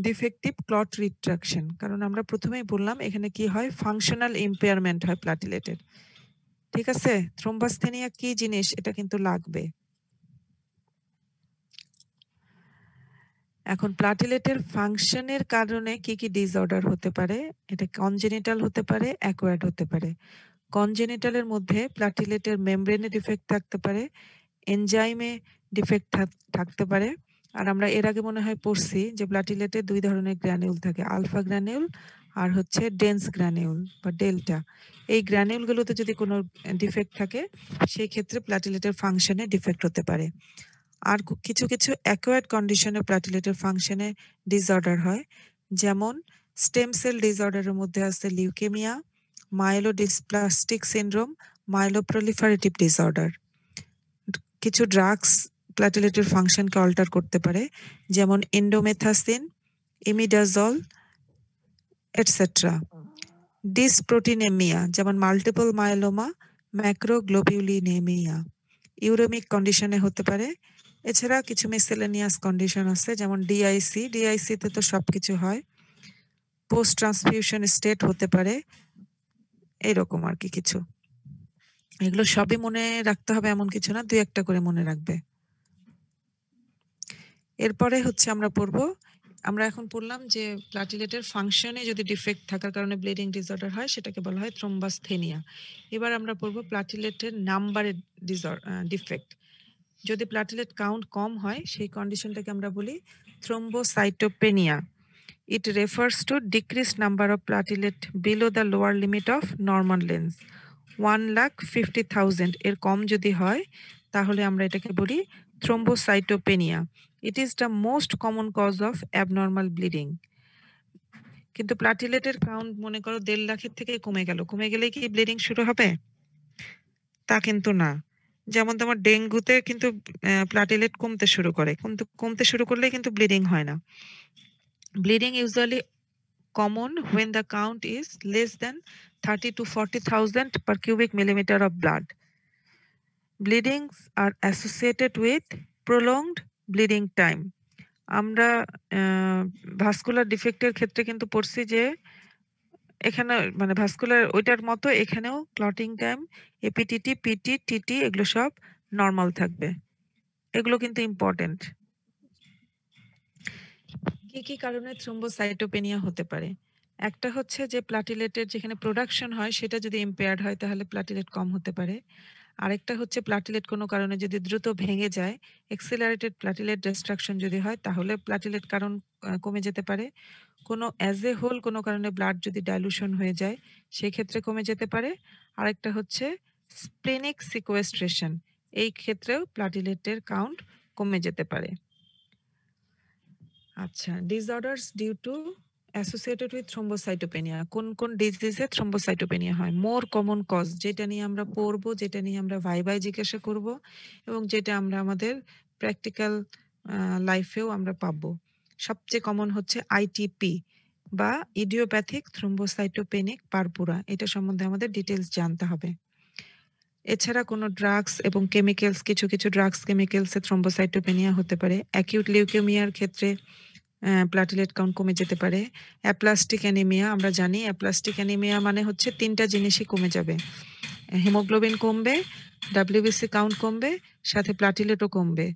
defective clot retraction. কারণ আমরা প্রথমেই বললাম এখানে কি হয়, ফাংশনাল ইম্পেয়ারমেন্ট হয় প্লাটিলেটের। ঠিক আছে, থ্রোম্বাসথেনিয়া কি জিনিস এটা কিন্তু লাগবে। এখন প্লাটিলেটের ফাংশনের কারণে কি কি ডিসঅর্ডার হতে পারে, এটা কনজেনিটাল হতে পারে, অ্যাকোয়ার্ড হতে পারে। কনজেনিটালের মধ্যে প্লাটিলেটের মেমব্রেনে ডিফেক্ট থাকতে পারে, এনজাইমে ডিফেক্ট থাকতে পারে। আর আমরা এর আগে মনে হয় পড়ছি যে প্লাটিলেটে 2 ধরনের গ্র্যানিউল থাকে, আলফা গ্র্যানিউল আর হচ্ছে ডেন্স গ্র্যানিউল বা ডেল্টা। এই গ্র্যানিউলগুলোতে যদি কোনো ডিফেক্ট থাকে সেই ক্ষেত্রে প্লাটিলেটের ফাংশনে ডিফেক্ট হতে পারে। আর কিছু কিছু অ্যাকোয়ার্ড কন্ডিশনে প্লাটিলেটের ফাংশনে ডিসঅর্ডার হয়, যেমন স্টেম সেল ডিসঅর্ডারের মধ্যে আছে leukaemia, myelodysplastic syndrome, myeloproliferative disorder. কিছু ড্রাগস প্লাটিলেটের ফাংশনকে অল্টার করতে পারে, যেমন ইন্ডোমেথাসিন, ইমিডাজল এটসেট্রা। ডিসপ্রোটিনেমিয়া যেমন মাল্টিপল মায়োলোমা, ম্যাক্রোগ্লোবিউলিনেমিয়া ইউরেমিক কন্ডিশনে হতে পারে। এছাড়া কিছু মিসেলেনিয়াস কন্ডিশন আছে যেমন ডিআইসি, ডিআইসিতে তো সবকিছু হয়, পোস্ট ট্রান্সফিউশন স্টেট হতে পারে, এরকম আর কি কিছু। এগুলো সবই মনে রাখতে হবে এমন কিছু না, 2-1টা করে মনে রাখবে। এরপরে হচ্ছে আমরা পড়বো, আমরা এখন পড়লাম যে প্লাটিলেটের ফাংশনে যদি ডিফেক্ট থাকার কারণে ব্লিডিং ডিসঅর্ডার হয় সেটাকে বলা হয় থ্রোম্বাসথেনিয়া। এবার আমরা পড়বো প্লাটিলেটের নাম্বারের ডিফেক্ট। যদি প্লাটিলেট কাউন্ট কম হয় সেই কন্ডিশনটাকে আমরা বলি thrombocytopenia. It refers to decreased number of platelet below the lower limit of normal length. 1,50,000 এর কম যদি হয় তাহলে আমরা এটাকে বলি thrombocytopenia. It is the most common cause of abnormal bleeding. কিন্তু প্লাটিলেটের কাউন্ট মনে করো 1.5 লাখের থেকে কমে গেলেই কি ব্লিডিং শুরু হবে? তা কিন্তু না। যেমন তোমার ডেঙ্গুতে কিন্তু প্লাটিলেট কমতে শুরু করে, কিন্তু কমতে শুরু করলেই কিন্তু ব্লিডিং হয় না। Bleeding usually common when the count is less than 30 to 40,000 per cubic millimeter of blood. Bleedings are associated with prolonged bleeding time. আমরা ভাস্কুলার ডিফেক্টের ক্ষেত্রে কিন্তু পড়ছি যে এখানে মানে ভাস্কুলার ওইটার মতো এখানেও clotting time, APTT, PT, TT এগুলো সব নরমাল থাকবে। এগুলো কিন্তু ইম্পর্টেন্ট। কি কি কারণে থ্রোম্বোসাইটোপেনিয়া হতে পারে? একটা হচ্ছে যে প্লাটিলেটের যেখানে প্রোডাকশন হয় সেটা যদি ইম্পেয়ার্ড হয় তাহলে প্লাটিলেট কম হতে পারে। আরেকটা হচ্ছে প্লাটিলেট কোনো কারণে যদি দ্রুত ভেঙে যায়, এক্সিলারেটেড প্লাটিলেট ডিস্ট্রাকশন যদি হয় তাহলে প্লাটিলেট কারণ কমে যেতে পারে। কোনো অ্যাজ এ হোল কোনো কারণে ব্লাড যদি ডাইলুশন হয়ে যায় সেই ক্ষেত্রে কমে যেতে পারে। আরেকটা হচ্ছে স্প্লেনিক সিকোয়েস্ট্রেশন, এই ক্ষেত্রেও প্লাটিলেটের কাউন্ট কমে যেতে পারে। আচ্ছা, disorders due to associated with thrombocytopenia, কোন কোন ডিজিজে থ্রোম্বোসাইটোপেনিয়া হয়? মোর কমন কজ, যেটা নিয়ে আমরা পড়বো, যেটা নিয়ে আমরা ভাইবাই জিজ্ঞাসা করব এবং যেটা আমরা আমাদের প্র্যাকটিক্যাল লাইফেও আমরা পাবো। সবচেয়ে কমন হচ্ছে আইটিপি বা ইডিওপ্যাথিক থ্রোম্বোসাইটোপেনিক পারপুরা। এটা সম্বন্ধে আমাদের ডিটেলস জানতে হবে। এছাড়া কোনো ড্রাগস এবং কেমিক্যালস কিছু ড্রাগস কেমিক্যালসে থ্রম্বোসাইটোপেনিয়া হতে পারে। অ্যাকিউট লিউকেমিয়ার ক্ষেত্রে প্লাটিলেট কাউন্ট কমে যেতে পারে। অ্যাপ্লাস্টিক অ্যানিমিয়া আমরা জানি অ্যাপ্লাস্টিক অ্যানিমিয়া মানে হচ্ছে ৩টা জিনিসই কমে যাবে। হিমোগ্লোবিন কমবে, ডাব্লিউবিসি কাউন্ট কমবে, সাথে প্লাটিলেটও কমবে।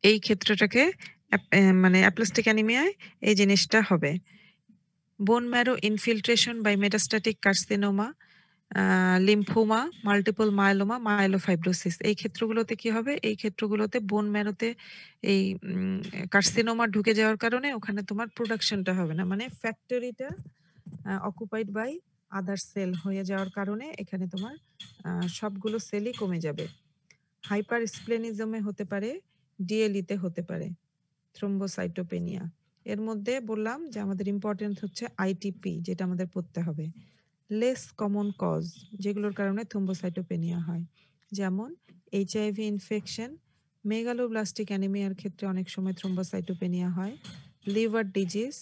এই ক্ষেত্রটাকে মানে অ্যাপ্লাস্টিক অ্যানিমিয়ায় এই জিনিসটা হবে। Bone marrow infiltration by metastatic carcinoma, lymphoma, multiple myeloma, myelofibrosis এই ক্ষেত্রগুলোতে কি হবে? এই ক্ষেত্রগুলোতে বোন ম্যারোতে এই কার্সিনোমা ঢুকে যাওয়ার কারণে ওখানে তোমার প্রোডাকশনটা হবে না, মানে ফ্যাক্টরিটা অকুপাইড বাই আদার সেল হয়ে যাওয়ার কারণে এখানে তোমার সবগুলো সেলই কমে যাবে। হাইপার স্প্লেনিজমে হতে পারে, ডিএলিতে হতে পারে থ্রোম্বোসাইটোপেনিয়া। এর মধ্যে বললাম যে আমাদের ইম্পর্টেন্ট হচ্ছে আইটিপি, যেটা আমাদের পড়তে হবে। লেস কমন কজ যেগুলোর কারণে থ্রোম্বোসাইটোপেনিয়া হয়, যেমন এইচআইভি ইনফেকশন, মেগালোব্লাস্টিক অ্যানিমিয়ার ক্ষেত্রে অনেক সময় থ্রোম্বোসাইটোপেনিয়া হয়, liver disease,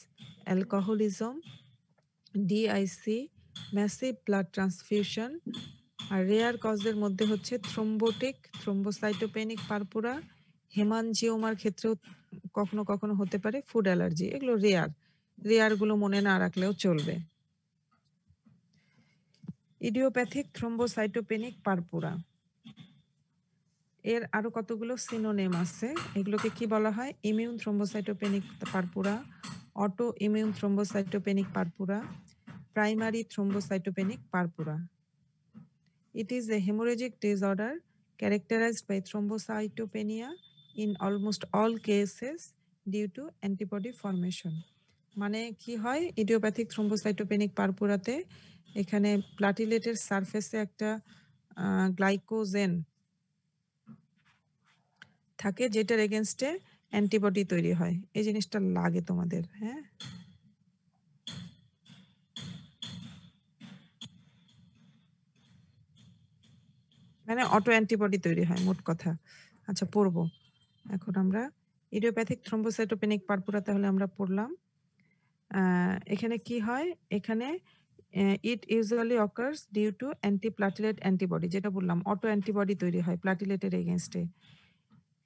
alcoholism, DIC, massive blood transfusion. আর রেয়ার কজের মধ্যে হচ্ছে থ্রোম্বোটিক, থ্রোম্বোসাইটোপেনিক পারপুরা, হেমানজিওমার ক্ষেত্রেও কখনো কখনো হতে পারে ফুড অ্যালার্জি। এগুলো রেয়ারগুলো মনে না রাখলেও চলবে। ইডিওপ্যাথিক থ্রোম্বোসাইটোপেনিক পারপুরা, এর আরো কতগুলো সিনোনিম আছে। এগুলোকে কি বলা হয়? Immune thrombocytopenic purpura, auto immune thrombocytopenic purpura, primary thrombocytopenic purpura. It is a hemorrhagic disorder characterized by thrombocytopenia in almost all cases due to antibody formation. মানে কি হয়? ইডিওপ্যাথিক থ্রোম্বোসাইটোপেনিক পারপুরাতে এখানে প্লাটিলেটের সারফেসে একটা গ্লাইকোজেন থাকে, যেটার এগেনস্টে অ্যান্টিবডি তৈরি হয়। এই জিনিসটা লাগে তোমাদের, হ্যাঁ? মানে অটো অ্যান্টিবডি তৈরি হয় মোট কথা। আচ্ছা, পড়বো এখন আমরা ইডিওপ্যাথিক থ্রোম্বোসাইটোপেনিক পারপুরা। তাহলে আমরা পড়লাম এখানে কি হয়? এখানে it usually occurs due to antiplatelet antibody, যেটা বললাম অটো অ্যান্টিবডি তৈরি হয় প্লাটিলেটের এগেনস্টে।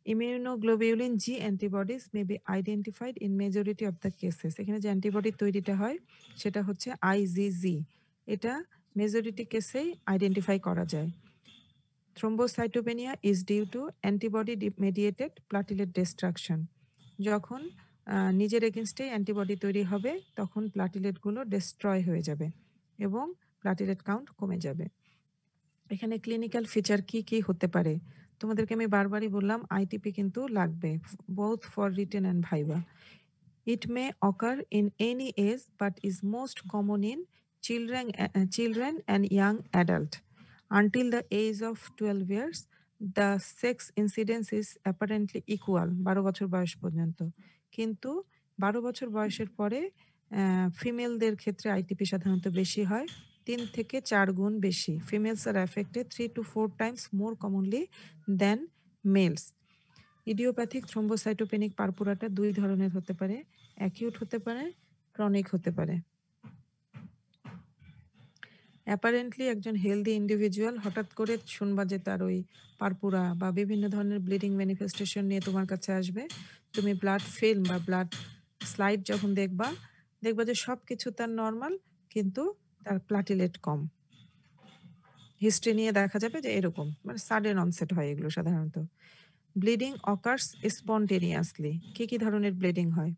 Immunoglobulin G antibodies may be identified in majority of the cases. এখানে যে অ্যান্টিবডি তৈরিটা হয় সেটা হচ্ছে আইজিজি, এটা মেজরিটি কেসেই আইডেন্টিফাই করা যায়। Thrombocytopenia is due to antibody mediated platelet destruction. যখন নিজের এগেনস্টেই অ্যান্টিবডি তৈরি হবে তখন প্লাটিলেটগুলো ডিস্ট্রয় হয়ে যাবে এবং প্লাটিলেট কাউন্ট কমে যাবে। এখানে ক্লিনিক্যাল ফিচার কি কি হতে পারে? তোমাদেরকে আমি বারবারই বললাম আইটিপি কিন্তু লাগবে, both for written and viva. It may occur in any age but is most common in children and young adult. Until the age of 12 years, the sex incidence is apparently equal 12 বছর বয়স পর্যন্ত। কিন্তু 12 বছর বয়সের পরে ফিমেলদের ক্ষেত্রে ITP সাধারণত বেশি হয়, 3 থেকে 4 গুণ বেশি। Females are affected 3 to 4 times more commonly than males. Idiopathic thrombocytopenic পারপুরাটা 2 ধরনের হতে পারে, অ্যাকিউট হতে পারে, ক্রনিক হতে পারে। অ্যাপারেন্টলি একজন হেলদি ইন্ডিভিজুয়াল হঠাৎ করে শুনবা যে তার ওই পারপুরা বা বিভিন্ন ধরনের ব্লিডিং ম্যানিফেস্টেশন নিয়ে তোমার কাছে আসবে। তুমি ব্লাড ফিল্ম বা ব্লাড স্লাইড যখন দেখবা যে সবকিছু তার নরমাল, কিন্তু তার প্লাটিলেট কম। হিস্ট্রি নিয়ে দেখা যাবে যে এরকম, মানে সাডেন অনসেট হয় এগুলো সাধারণত। Bleeding occurs spontaneously. কি ধরনের ব্লিডিং হয়?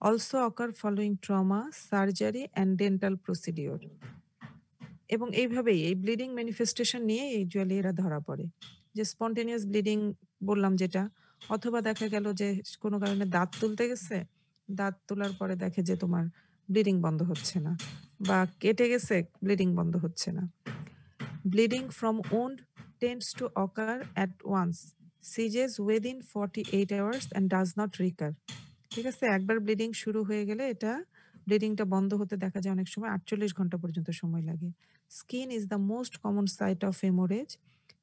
Also ochre following trauma, surgery and dental procedure. এবং এইভাবেই এই ব্লিডিং ম্যানিফেস্টেশন নিয়ে ইউজুয়ালি এরা ধরা পড়ে। যে স্পন্টেনিয়াস ব্লিডিং বললাম যেটা, অথবা দেখা গেল যে কোনো কারণে দাঁত তুলতে গেছে, দাঁত তোলার পরে দেখে যে তোমার ব্লিডিং বন্ধ হচ্ছে না, বা কেটে গেছে ব্লিডিং বন্ধ হচ্ছে না। Bleeding from wound tends to occur at once, ceases within 48 hours and does not recur. ঠিক আছে, একবার ব্লিডিং শুরু হয়ে গেলে এটা ব্লিডিংটা বন্ধ হতে দেখা যায় অনেক সময় 48 ঘন্টা পর্যন্ত সময় লাগে। Skin is the most common site of hemorrhage.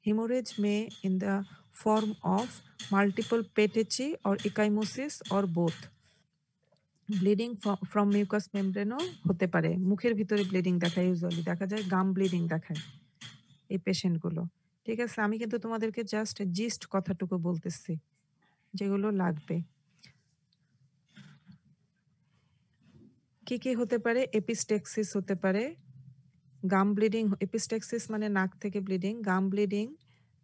Hemorrhage may in the form of multiple petechiae or ecchymosis or both. Bleeding from mucous মেমব্রেনও হতে পারে। মুখের ভিতরে ব্লিডিং দেখায়, ইউজুয়ালি দেখা যায় গাম ব্লিডিং দেখায়। এই পেশেন্টগুলো। ঠিক আছে? আমি কিন্তু তোমাদেরকে জাস্ট জিস্ট কথাটুকু বলতেছি, যেগুলো লাগবে। কি হতে পারে? এপিস্টেক্সিস হতে পারে, গাম ব্লিডিং, এপিস্টেক্সিস মানে নাক থেকে ব্লিডিং, গাম ব্লিডিং,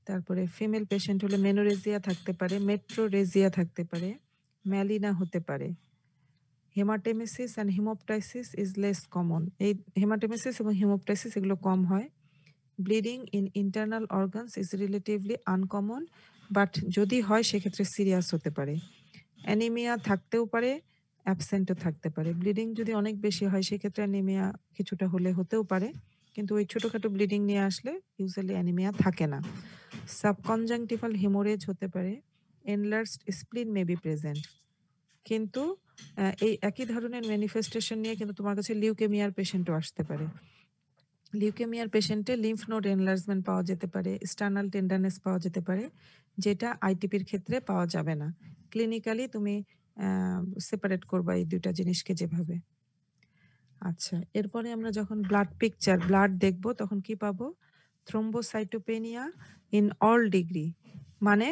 তারপরে ফিমেল পেশেন্ট হলে মেনোরেজিয়া থাকতে পারে, মেট্রোরেজিয়া থাকতে পারে, ম্যালিনা হতে পারে। Haematemesis and haemoptysis is less common. এই হেমাটেমেসিস এবং হিমোপটাইসিস এগুলো কম হয়। Bleeding in internal organs is relatively uncommon, but যদি হয় সেক্ষেত্রে সিরিয়াস হতে পারে। অ্যানিমিয়া থাকতেও পারে, অ্যাবসেন্টও থাকতে পারে। ব্লিডিং যদি অনেক বেশি হয় সেক্ষেত্রে অ্যানিমিয়া কিছুটা হলে হতেও পারে, কিন্তু ওই ছোটখাটো ব্লিডিং নিয়ে আসলে ইউজুয়ালি অ্যানিমিয়া থাকে না। সাবকনজাংটিভাল হেমোরেজ হতে পারে, এনলার্জড স্প্লিন মে বি প্রেজেন্ট। কিন্তু এই একই ধরনের ম্যানিফেস্টেশন নিয়ে কিন্তু তোমার কাছে লিউকেমিয়ার পেশেন্টও আসতে পারে। লিউকেমিয়ার পেশেন্টে লিম্ফ নোড এনলার্জমেন্ট পাওয়া যেতে পারে, স্টার্নাল টেন্ডারনেস পাওয়া যেতে পারে, যেটা আইটিপির ক্ষেত্রে পাওয়া যাবে না। ক্লিনিক্যালি তুমি সেপারেট করবা এই দুইটা জিনিসকে যেভাবে। আচ্ছা, এরপরে আমরা যখন ব্লাড পিকচার, ব্লাড দেখব, তখন কি পাবো? থ্রোম্বোসাইটোপেনিয়া ইন অল ডিগ্রি, মানে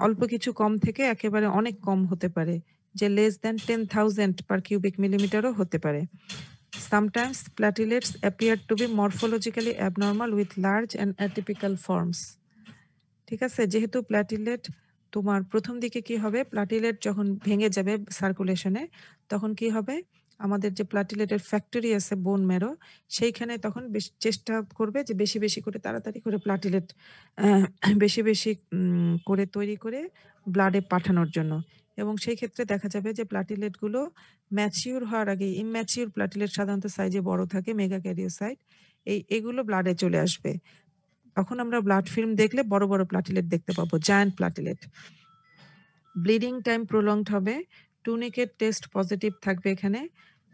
অল্প কিছু কম থেকে একেবারে অনেক কম হতে পারে, যে লেস দ্যান 10,000 পার কিউবিক মিলিমিটারও হতে পারে। Sometimes platelets appear to be morphologically abnormal with large and atypical forms. ঠিক আছে? যেহেতু প্ল্যাটিলেট তোমার প্রথম দিকে কি হবে? প্ল্যাটিলেট যখন ভেঙে যাবে সার্কুলেশনে, তখন কি হবে? আমাদের যে প্ল্যাটিলেটের ফ্যাক্টরি আছে বোন ম্যারো, সেইখানে তখন চেষ্টা করবে যে বেশি করে তাড়াতাড়ি করে প্ল্যাটিলেট বেশি করে তৈরি করে ব্লাডে পাঠানোর জন্য। এবং সেই ক্ষেত্রে দেখা যাবে যে প্ল্যাটিলেটগুলো ম্যাচিউর হওয়ার আগে, ইম্যাচিউর প্ল্যাটিলেট সাধারণত সাইজে বড় থাকে, মেগাক্যারিওসাইট, এগুলো ব্লাডে চলে আসবে। তখন আমরা ব্লাড ফিল্ম দেখলে বড় প্ল্যাটিলেট দেখতে পাবো, giant platelet. Bleeding time prolonged হবে, টুনিকেট টেস্ট পজিটিভ থাকবে এখানে,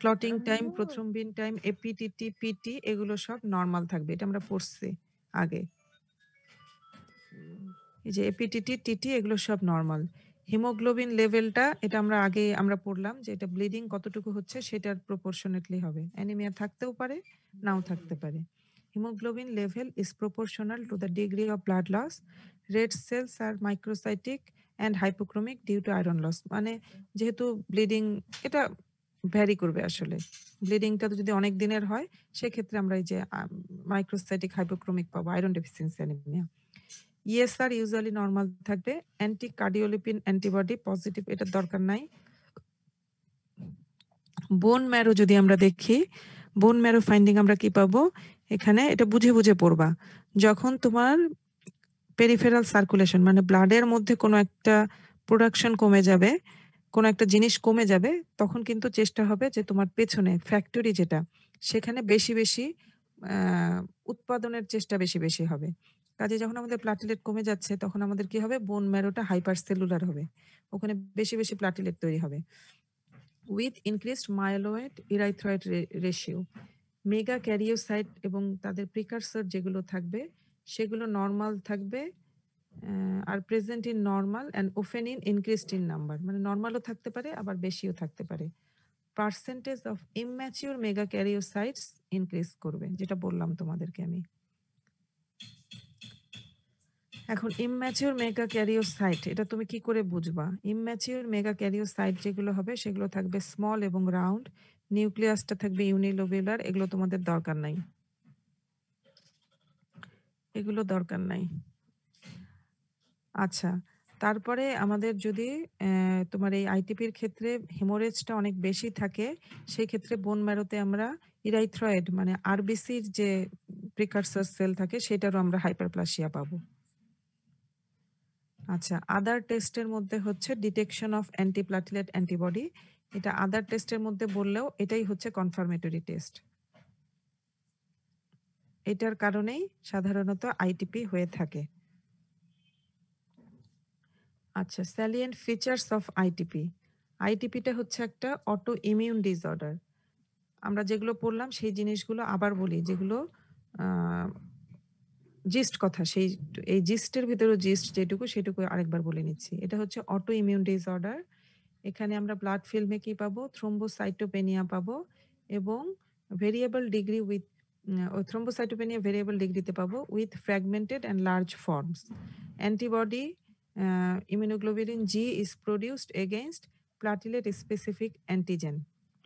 clotting time, prothrombin time, APTT, PT এগুলো সব নরমাল থাকবে। এটা আমরা পড়ছি আগে। এই যে এপিটিটি, টিটি এগুলো সব নরমাল। হিমোগ্লোবিন লেভেলটা এটা আমরা পড়লাম যে এটা ব্লিডিং কতটুকু হচ্ছে সেটার প্রপোর্শনেটলি হবে। অ্যানিমিয়া থাকতেও পারে, নাও থাকতে পারে। Hemoglobin level is proportional to the degree of blood loss. Red cells are microcytic and hypochromic due to iron loss. মানে যেহেতু ব্লিডিং এটা ভ্যারি করবে আসলে। ব্লিডিংটা যদি অনেক দিনের হয় সেক্ষেত্রে আমরা এই যে মাইক্রোসাইটিক হাইপোক্রোমিক পাবো, iron deficiency anaemia. ESR usually normal থাকবে, অ্যান্টি কার্ডিওলিপিন অ্যান্টিবডি পজিটিভ, এটার দরকার নাই। বোন ম্যারো যদি আমরা দেখি, বোন ম্যারো ফাইন্ডিং আমরা কি পাবো? এখানে এটা বুঝে পড়বা। যখন তোমার পেরিফেরাল সার্কুলেশন মানে ব্লাডের মধ্যে কোনো একটা প্রোডাকশন কমে যাবে, কোনো একটা জিনিস কমে যাবে, তখন কিন্তু চেষ্টা হবে যে তোমার পেছনে ফ্যাক্টরি যেটা, সেখানে বেশি উৎপাদনের চেষ্টা বেশি হবে। কাজে যখন আমাদের প্লাটিলেট কমে যাচ্ছে তখন আমাদের কি হবে? বোন ম্যারোটা হাইপার সেলুলার হবে, ওখানে বেশি প্লাটিলেট তৈরি হবে। With increased myeloid erythroid ratio, megakaryocyte এবং তাদের প্রিকারসর যেগুলো থাকবে সেগুলো নরমাল থাকবে, আর present in normal and often in increased in number, মানে নরমালও থাকতে পারে আবার বেশিও থাকতে পারে। Percentage of immature megakaryocytes increase করবে, যেটা বললাম তোমাদেরকে আমি। এখন ইম্যাচিউর মেগা ক্যারিওসাইট এটা তুমি কি করে বুঝবা? ইম্যাচিউর মেগা ক্যারিওসাইট যেগুলো হবে সেগুলো থাকবে স্মল এবং রাউন্ড, নিউক্লিয়াসটা থাকবে ইউনিলোবিউলার, এগুলো তোমাদের দরকার নাই, এগুলো দরকার নাই। আচ্ছা, তারপরে আমাদের যদি তোমার এই আইটিপির ক্ষেত্রে হেমোরেজটা অনেক বেশি থাকে, সেই ক্ষেত্রে বোন ম্যারোতে আমরা ইরাইথ্রয়েড মানে আরবিসির যে প্রিকারসর সেল থাকে সেটারও আমরা হাইপারপ্লাসিয়া পাবো। আচ্ছা, আদার টেস্টের মধ্যে হচ্ছে ডিটেকশন অফ অ্যান্টিপ্লাটিলেট অ্যান্টিবডি, এটা আদার টেস্টের মধ্যে বললেও এটাই হচ্ছে কনফার্মেটরি টেস্ট। এটার কারণেই সাধারণত আইটিপি হয়ে থাকে। আচ্ছা, স্যালিয়েন্ট ফিচার্স অফ আইটিপি। আইটিপিটা হচ্ছে একটা অটো ইমিউন ডিসঅর্ডার। আমরা যেগুলো পড়লাম সেই জিনিসগুলো আবার বলি, যেগুলো জিস্ট কথা, সেই এই জিস্টের ভিতরে জিস্ট যেটুকু সেটুকু আরেকবার বলে নিচ্ছি। এটা হচ্ছে অটো ইমিউন ডিসঅর্ডার। এখানে আমরা ব্লাড ফিল্মে কি পাবো? থ্রোম্বোসাইটোপেনিয়া পাবো এবং ভেরিয়েবল ডিগ্রি উইথ ওই থ্রম্বোসাইটোপেনিয়া ভেরিয়েবল ডিগ্রিতে পাবো with fragmented and large forms. Antibody immunoglobulin G is produced against platelet specific antigen.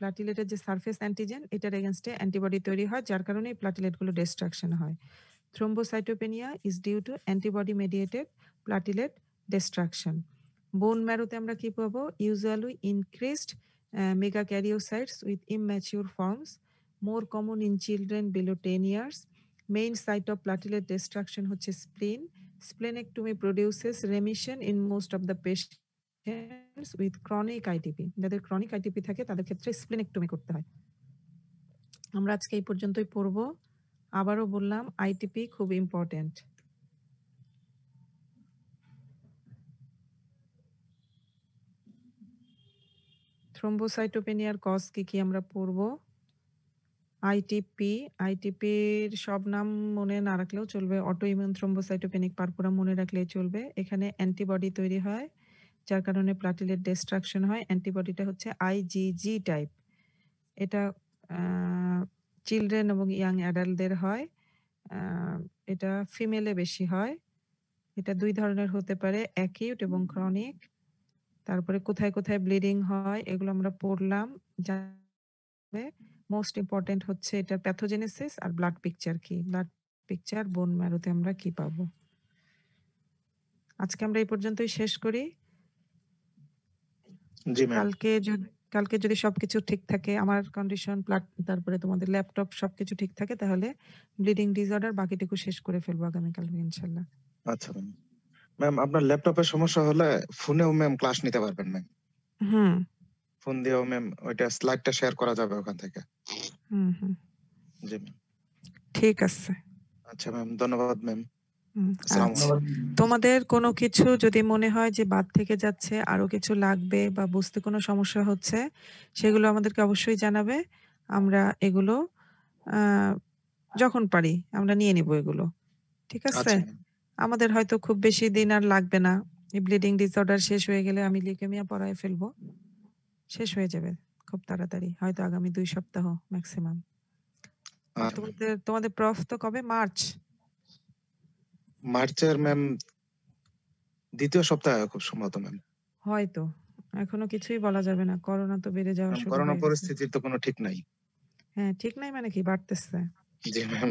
প্লাটিলেটের যে সারফেস অ্যান্টিজেন এটার এগেইনস্টে অ্যান্টিবডি তৈরি হয়, যার কারণে এই প্লাটিলেটগুলো ডিস্ট্রাকশন হয়। Thrombocytopenia is due to antibody mediated platelet destruction. Bone ম্যারোতে আমরা কি পাবো? Usually increased megakaryocytes with immature forms, more common in children below 10 years. Main site of platelet destruction হচ্ছে spleen. Splenectomy produces remission in most of the patients with chronic ITP. যাদের chronic ITP থাকে তাদের ক্ষেত্রে splenectomy করতে হয়। আমরা আজকে এই পর্যন্তই পড়বো। আবারও বললাম আইটিপি খুব ইম্পর্টেন্ট। থ্রম্বোসাইটোপেনিয়ার কজ কি আমরা পড়বো। আইটিপির সব নাম মনে না রাখলেও চলবে, অটো ইমিউন থ্রম্বোসাইটোপেনিক পারপুরাম মনে রাখলেই চলবে। এখানে অ্যান্টিবডি তৈরি হয় যার কারণে প্লাটিলেট ডিস্ট্রাকশন হয়। অ্যান্টিবডিটা হচ্ছে আইজিজি টাইপ। এটা চিলড্রেন এবং ইয়াং অ্যাডাল্টদের হয়। এটা ফিমেলে বেশি হয়। এটা 2 ধরনের হতে পারে, অ্যাকিউট এবং ক্রনিক। তারপরে কোথায় কোথায় ব্লিডিং হয় এগুলো আমরা পড়লাম। মোস্ট ইম্পর্টেন্ট হচ্ছে এটার প্যাথোজেনেসিস আর ব্লাড পিকচার কি। ব্লাড পিকচার বোন ম্যারোতে আমরা কি পাবো। আজকে আমরা এই পর্যন্তই শেষ করি। জি ম্যাম। কালকে যদি সবকিছু ঠিক থাকে, আমার কন্ডিশন তারপরে তোমাদের ল্যাপটপ সবকিছু ঠিক থাকে, তাহলে ব্লিডিং ডিসঅর্ডার বাকিটুকু শেষ করে ফেলবো আগামীকাল ইনশাল্লাহ। আচ্ছা ম্যাম। ম্যাম আপনার ল্যাপটপের সমস্যা হলে ফোনেও ম্যাম ক্লাস নিতে পারবেন ম্যাম। হুম ফোন দিয়েও ম্যাম ওইটা স্লাইডটা শেয়ার করা যাবে ওখান থেকে। হুম জি ম্যাম। ঠিক আছে। আচ্ছা ম্যাম, ধন্যবাদ ম্যাম। আচ্ছা, আসসালামু আলাইকুম। তোমাদের কোনো কিছু যদি মনে হয় যে বাদ থেকে যাচ্ছে, আরো কিছু লাগবে বা বুঝতে কোনো সমস্যা হচ্ছে, সেগুলো আমাদেরকে অবশ্যই জানাবে। আমরা এগুলো যখন পারি আমরা নিয়ে নিব এগুলো। ঠিক আছে? আচ্ছা ম্যাম। আমাদের হয়তো খুব বেশি দিন আর লাগবে না। এই ব্লিডিং ডিসঅর্ডার শেষ হয়ে গেলে আমি লিউকেমিয়া পড়ায় ফেলবো। শেষ হয়ে যাবে খুব তাড়াতাড়ি, হয়তো আগামী 2 সপ্তাহ ম্যাক্সিমাম। তোমাদের প্রফ তো কবে? মার্চের ম্যাম 2য় সপ্তাহে খুব সম্ভবত ম্যাম। হয়তো এখনো কিছুই বলা যাবে না, করোনা তো বেড়ে যাওয়া শুরু করোনা হয়ে গেছে। পরিস্থিতির তো কোনো ঠিক নাই। হ্যাঁ, ঠিক নাই মানে কি, বাড়তেছে। জি ম্যাম।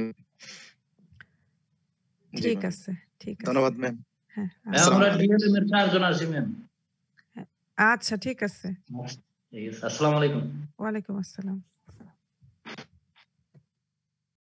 জি ঠিক ম্যাম। আছে, ঠিক আছে। ধন্যবাদ ম্যাম। হ্যাঁ, আমরা ডিএলএম এর 4 জন আছি ম্যাম। আচ্ছা ঠিক আছে। ঠিক আছে, আসসালামু আলাইকুম। ওয়ালাইকুম আসসালাম।